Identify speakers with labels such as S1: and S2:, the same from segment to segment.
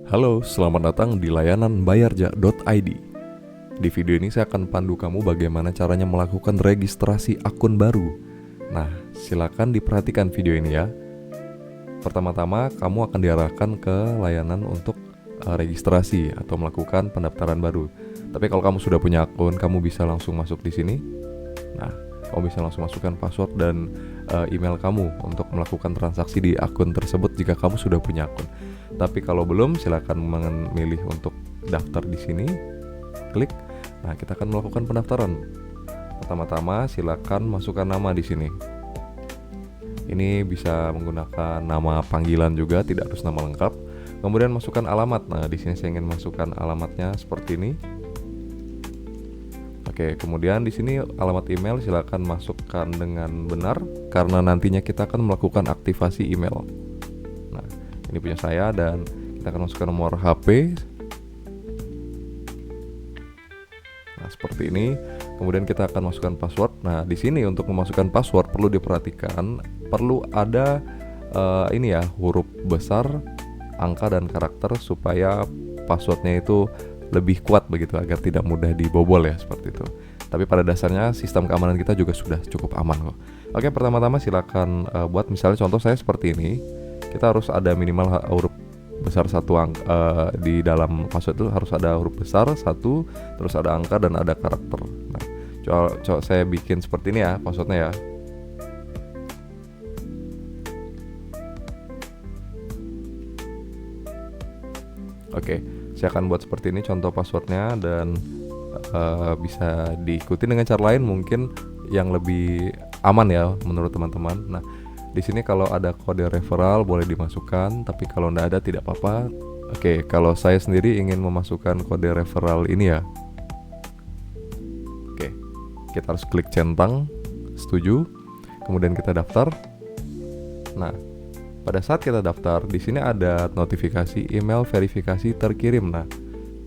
S1: Halo, selamat datang di layanan bayarja.id. Di video ini saya akan pandu kamu bagaimana caranya melakukan registrasi akun baru. Nah, silakan diperhatikan video ini ya. Pertama-tama, kamu akan diarahkan ke layanan untuk registrasi atau melakukan pendaftaran baru. Tapi kalau kamu sudah punya akun, kamu bisa langsung masuk di sini. Nah, kamu bisa langsung masukkan password dan email kamu untuk melakukan transaksi di akun tersebut jika kamu sudah punya akun. Tapi kalau belum, silakan memilih untuk daftar di sini. Klik. Nah, kita akan melakukan pendaftaran. Pertama-tama, silakan masukkan nama di sini. Ini bisa menggunakan nama panggilan juga, tidak harus nama lengkap. Kemudian masukkan alamat. Nah, di sini saya ingin masukkan alamatnya seperti ini. Oke, kemudian di sini alamat email silakan masukkan dengan benar karena nantinya kita akan melakukan aktivasi email. Nah, ini punya saya dan kita akan masukkan nomor HP. Nah, seperti ini. Kemudian kita akan masukkan password. Nah, di sini untuk memasukkan password perlu diperhatikan, perlu ada huruf besar, angka dan karakter supaya passwordnya itu lebih kuat begitu agar tidak mudah dibobol ya, seperti itu. Tapi pada dasarnya sistem keamanan kita juga sudah cukup aman kok. Oke, pertama-tama silakan buat misalnya contoh saya seperti ini. Kita harus ada minimal huruf besar satu di dalam password itu harus ada huruf besar satu, terus ada angka dan ada karakter. Nah, coba saya bikin seperti ini ya passwordnya ya. Oke, saya akan buat seperti ini contoh passwordnya dan bisa diikuti dengan cara lain mungkin yang lebih aman ya menurut teman-teman. Nah, di sini kalau ada kode referral boleh dimasukkan, tapi kalau tidak ada tidak apa-apa. Oke, kalau saya sendiri ingin memasukkan kode referral ini ya. Oke, kita harus klik centang, setuju, kemudian kita daftar. Nah, pada saat kita daftar, di sini ada notifikasi email verifikasi terkirim. Nah,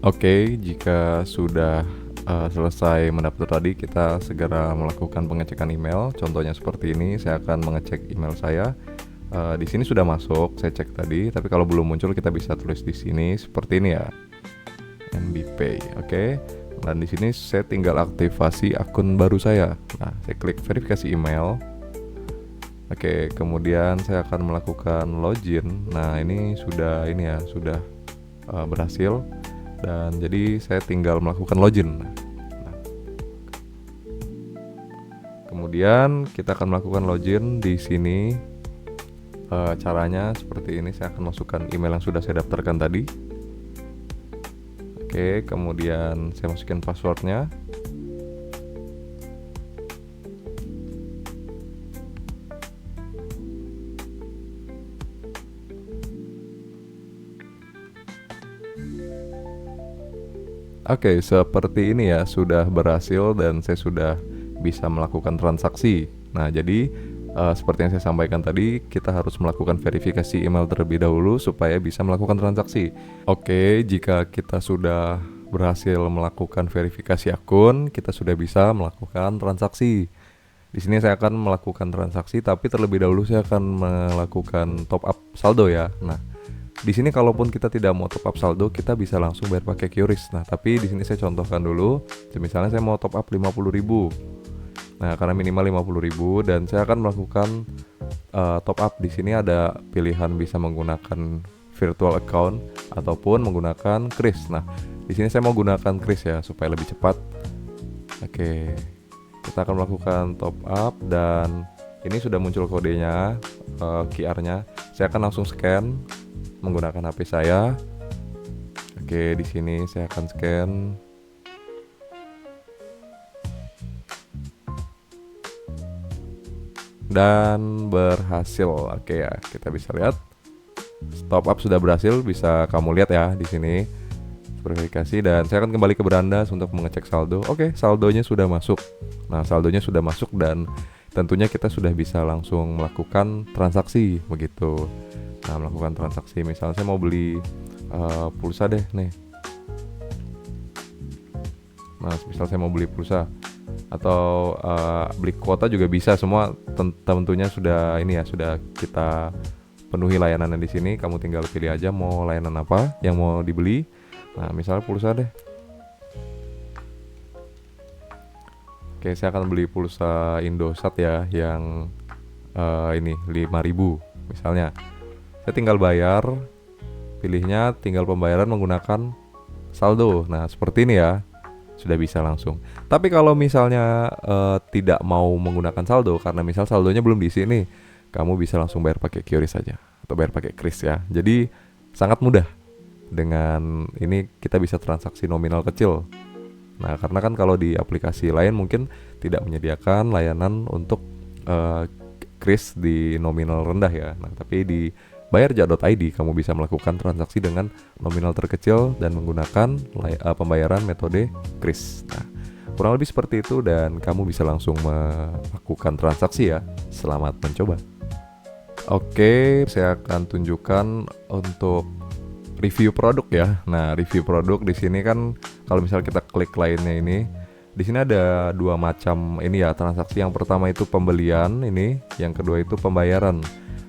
S1: oke, jika sudah selesai mendaftar tadi, kita segera melakukan pengecekan email. Contohnya seperti ini, saya akan mengecek email saya. Di sini sudah masuk, saya cek tadi. Tapi kalau belum muncul, kita bisa tulis di sini seperti ini ya, MBPay. Oke, dan di sini saya tinggal aktivasi akun baru saya. Nah, saya klik verifikasi email. Oke, kemudian saya akan melakukan login. Nah, ini sudah berhasil dan jadi saya tinggal melakukan login. Nah, kemudian kita akan melakukan login di sini. Caranya seperti ini, saya akan masukkan email yang sudah saya daftarkan tadi. Oke, kemudian saya masukin passwordnya. Oke, seperti ini ya, sudah berhasil dan saya sudah bisa melakukan transaksi. Nah, jadi seperti yang saya sampaikan tadi, kita harus melakukan verifikasi email terlebih dahulu supaya bisa melakukan transaksi. Oke, jika kita sudah berhasil melakukan verifikasi akun, kita sudah bisa melakukan transaksi. Di sini saya akan melakukan transaksi, tapi terlebih dahulu saya akan melakukan top up saldo ya. Nah, di sini kalaupun kita tidak mau top up saldo, kita bisa langsung bayar pakai QRIS. Nah, tapi di sini saya contohkan dulu. Misalnya saya mau top up 50.000. Nah, karena minimal 50.000 dan saya akan melakukan top up. Di sini ada pilihan bisa menggunakan virtual account ataupun menggunakan QRIS. Nah, di sini saya mau gunakan QRIS ya supaya lebih cepat. Oke. Kita akan melakukan top up dan ini sudah muncul kodenya, QR-nya. Saya akan langsung scan menggunakan HP saya. Oke, di sini saya akan scan. Dan berhasil. Oke ya, kita bisa lihat top up sudah berhasil, bisa kamu lihat ya di sini verifikasi dan saya akan kembali ke beranda untuk mengecek saldo. Oke, saldonya sudah masuk. Nah, saldonya sudah masuk dan tentunya kita sudah bisa langsung melakukan transaksi begitu. Nah, melakukan transaksi misalnya saya mau beli pulsa deh nih. Nah, misal saya mau beli pulsa atau beli kuota juga bisa, semua tentunya sudah ini ya, sudah kita penuhi layanannya di sini. Kamu tinggal pilih aja mau layanan apa yang mau dibeli. Nah, misalnya pulsa deh. Oke, saya akan beli pulsa Indosat ya yang ini 5.000 misalnya. Saya tinggal bayar, pilihnya tinggal pembayaran menggunakan saldo. Nah, seperti ini ya. Sudah bisa langsung. Tapi kalau misalnya tidak mau menggunakan saldo karena misal saldonya belum diisi nih, kamu bisa langsung bayar pakai QRIS saja atau bayar pakai kris ya. Jadi sangat mudah. Dengan ini kita bisa transaksi nominal kecil. Nah, karena kan kalau di aplikasi lain mungkin tidak menyediakan layanan untuk kris di nominal rendah ya. Nah, tapi di bayarja.id kamu bisa melakukan transaksi dengan nominal terkecil dan menggunakan pembayaran metode kris. Nah, kurang lebih seperti itu dan kamu bisa langsung melakukan transaksi ya. Selamat mencoba. Oke, saya akan tunjukkan untuk review produk ya. Nah, review produk di sini kan kalau misal kita klik lainnya ini, di sini ada dua macam ini ya transaksi. Yang pertama itu pembelian ini, yang kedua itu pembayaran.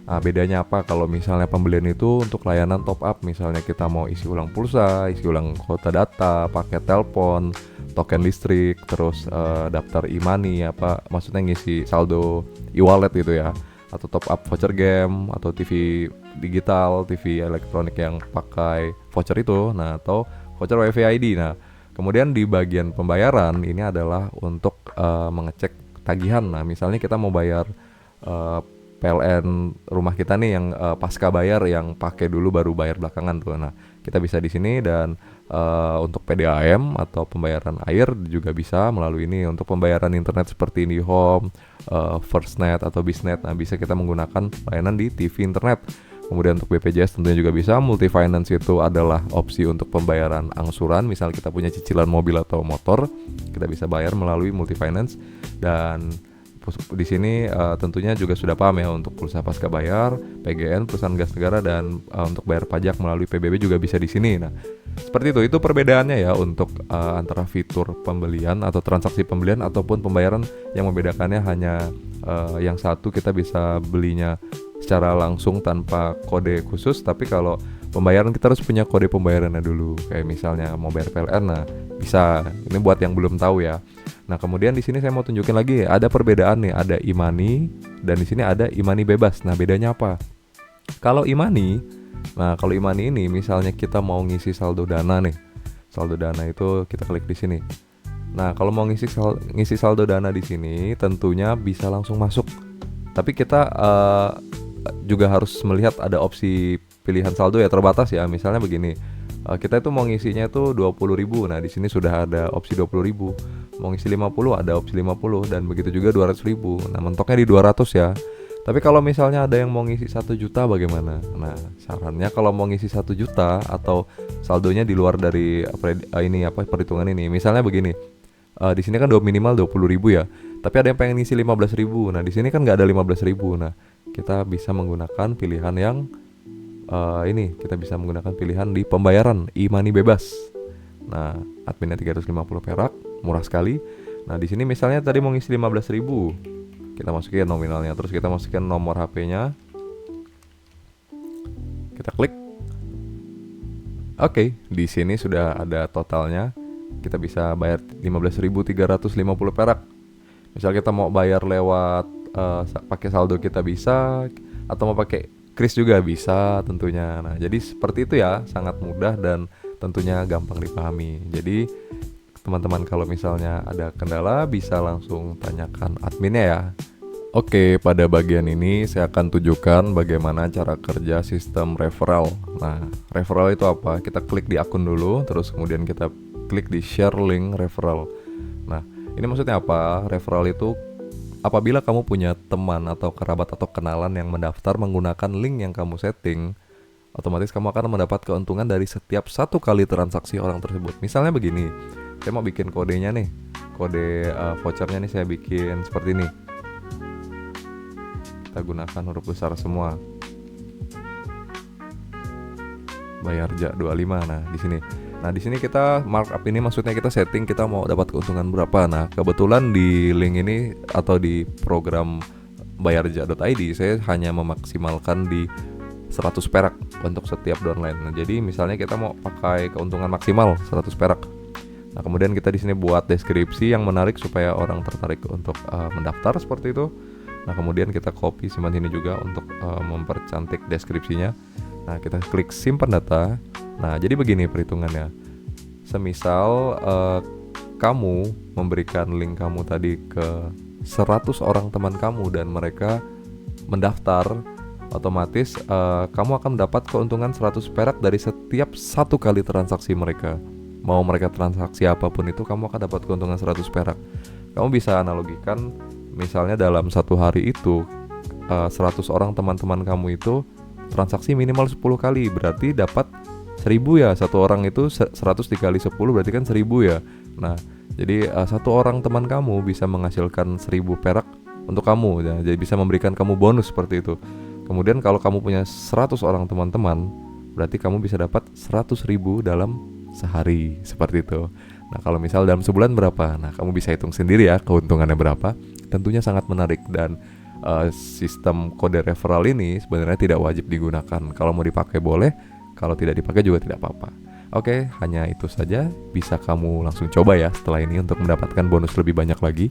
S1: Nah, bedanya apa? Kalau misalnya pembelian itu untuk layanan top up, misalnya kita mau isi ulang pulsa, isi ulang kuota data, paket telepon, token listrik, terus daftar e-money maksudnya ngisi saldo e-wallet gitu ya, atau top up voucher game atau TV digital, TV elektronik yang pakai voucher itu, nah atau voucher WiFi ID. Nah, kemudian di bagian pembayaran ini adalah untuk mengecek tagihan. Nah, misalnya kita mau bayar PLN rumah kita nih yang pasca bayar yang pakai dulu baru bayar belakangan tuh. Nah, kita bisa di sini dan untuk PDAM atau pembayaran air juga bisa melalui ini. Untuk pembayaran internet seperti IndiHome, FirstNet atau BISNet, nah bisa kita menggunakan layanan di TV internet. Kemudian untuk BPJS tentunya juga bisa. Multi finance itu adalah opsi untuk pembayaran angsuran. Misal kita punya cicilan mobil atau motor, kita bisa bayar melalui multi finance. Dan di sini tentunya juga sudah paham ya untuk pulsa pasca bayar, PGN, perusahaan gas negara, dan untuk bayar pajak melalui PBB juga bisa di sini. Nah, seperti itu. Itu perbedaannya ya untuk antara fitur pembelian atau transaksi pembelian ataupun pembayaran. Yang membedakannya hanya yang satu kita bisa belinya secara langsung tanpa kode khusus, tapi kalau pembayaran kita harus punya kode pembayarannya dulu. Kayak misalnya mau bayar PLN, nah bisa. Ini buat yang belum tahu ya. Nah, kemudian di sini saya mau tunjukin lagi ada perbedaan nih, ada e-money dan di sini ada e-money bebas. Nah, bedanya apa? Kalau e-money, kalau e-money ini misalnya kita mau ngisi saldo dana nih. Saldo dana itu kita klik di sini. Nah, kalau mau ngisi saldo dana di sini tentunya bisa langsung masuk. Tapi kita juga harus melihat ada opsi pilihan saldo ya, terbatas ya. Misalnya begini, kita itu mau ngisinya itu 20.000. Nah, di sini sudah ada opsi 20.000. Mau ngisi 50 ada opsi 50 dan begitu juga 200.000. Nah, mentoknya di 200 ya. Tapi kalau misalnya ada yang mau ngisi 1 juta bagaimana? Nah, sarannya kalau mau ngisi 1 juta atau saldonya di luar dari perhitungan ini. Misalnya begini. Di sini kan minimal 20.000 ya. Tapi ada yang pengen ngisi 15.000. Nah, di sini kan nggak ada 15.000. Nah, kita bisa menggunakan pilihan yang kita bisa menggunakan pilihan di pembayaran e-money bebas. Nah, adminnya 350 perak, murah sekali. Nah, di sini misalnya tadi mau ngisi 15.000. Kita masukin nominalnya, terus kita masukin nomor HP-nya. Kita klik. Oke, di sini sudah ada totalnya. Kita bisa bayar 15.350 perak. Misal kita mau bayar lewat pakai saldo kita bisa, atau mau pakai kris juga bisa tentunya. Nah, jadi seperti itu ya, sangat mudah dan tentunya gampang dipahami. Jadi teman-teman kalau misalnya ada kendala bisa langsung tanyakan adminnya ya. Oke, pada bagian ini saya akan tunjukkan bagaimana cara kerja sistem referral. Nah, referral itu apa? Kita klik di akun dulu, terus kemudian kita klik di share link referral. Nah, ini maksudnya apa? Referral itu apabila kamu punya teman atau kerabat atau kenalan yang mendaftar menggunakan link yang kamu setting, otomatis kamu akan mendapat keuntungan dari setiap 1 kali transaksi orang tersebut. Misalnya begini, saya mau bikin kodenya nih, kode vouchernya nih saya bikin seperti ini. Kita gunakan huruf besar semua. Bayarja 25. Nah, di sini. Nah, di sini kita markup ini maksudnya kita setting kita mau dapat keuntungan berapa. Nah, kebetulan di link ini atau di program bayarja.id saya hanya memaksimalkan di 100 perak untuk setiap downline. Nah, jadi misalnya kita mau pakai keuntungan maksimal 100 perak. Nah, kemudian kita di sini buat deskripsi yang menarik supaya orang tertarik untuk mendaftar seperti itu. Nah, kemudian kita copy simpan sini juga untuk mempercantik deskripsinya. Nah, kita klik simpan data. Nah, jadi begini perhitungannya. Semisal kamu memberikan link kamu tadi ke 100 orang teman kamu dan mereka mendaftar, otomatis kamu akan mendapat keuntungan 100 perak dari setiap satu kali transaksi mereka. Mau mereka transaksi apapun itu, kamu akan dapat keuntungan 100 perak. Kamu bisa analogikan, misalnya dalam satu hari itu 100 orang teman-teman kamu itu transaksi minimal 10 kali, berarti dapat 1000 ya. Satu orang itu 100 dikali 10 berarti kan 1000 ya. Nah, jadi satu orang teman kamu bisa menghasilkan 1000 perak untuk kamu ya. Jadi bisa memberikan kamu bonus seperti itu. Kemudian kalau kamu punya 100 orang teman-teman, berarti kamu bisa dapat 100.000 dalam sehari seperti itu. Nah, kalau misal dalam sebulan berapa? Nah, kamu bisa hitung sendiri ya keuntungannya berapa. Tentunya sangat menarik, dan sistem kode referral ini sebenarnya tidak wajib digunakan. Kalau mau dipakai boleh, kalau tidak dipakai juga tidak apa-apa. Oke, hanya itu saja. Bisa kamu langsung coba ya setelah ini untuk mendapatkan bonus lebih banyak lagi.